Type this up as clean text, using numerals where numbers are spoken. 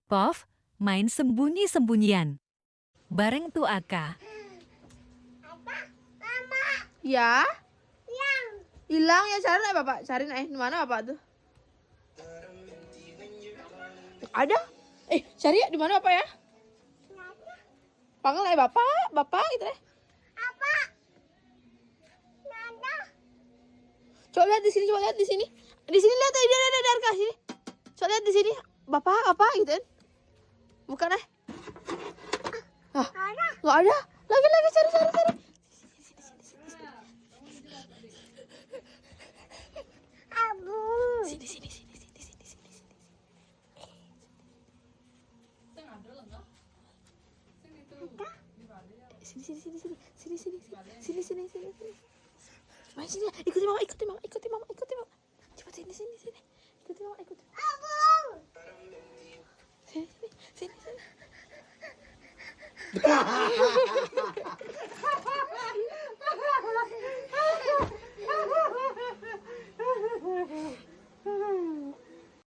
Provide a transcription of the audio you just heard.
Pov, main sembunyi-sembunyian. Bareng tuh Aka. Ya? Hilang ya, cari nih bapak. Cari nih, di mana bapak tuh? Ada? Cari ya, di mana bapak ya? Panggil ya bapak gitu deh. Coba lihat di sini, coba lihat di sini. Di sini lihat dia ada Arka sini. Coba lihat di sini. Bapak apa gitu kan? Bukan nggak ada. Lagi cari. Sini. Sini. Main sini. Ikuti mama. Coba sini. Ikuti mama. Sini.